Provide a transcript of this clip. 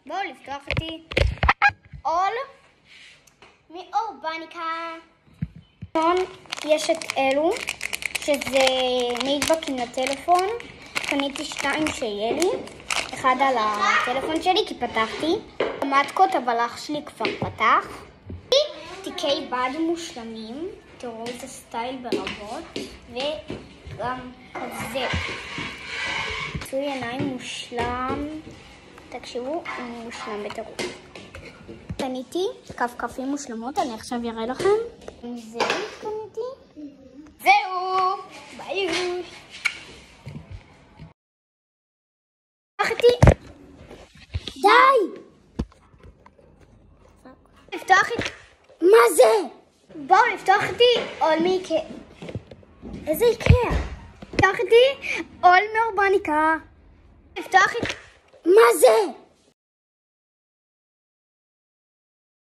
בואו לפתוח איתי עול מאורבניקה. יש את אלו, שזה נדבקים לטלפון. קניתי 2 שיהיה לי, אחד על הטלפון שלי כי פתחתי מתקות, אבל אח שלי כבר פתח. תיקי בד מושלמים, תראו איזה סטייל ברבות, וגם כזה עיצוי עיניים מושלם, תקשיבו, מושלם בטירוף. קניתי כפכפים מושלמות, אני עכשיו אראה לכם. זהו קניתי, זהו, ביי. די! לפתוח איתי. מה זה? בואו לפתוח איתי עול מאיקאה. איזה איקאה? לפתוח איתי עול מאורבניקה. לפתוח איתי. מה זה?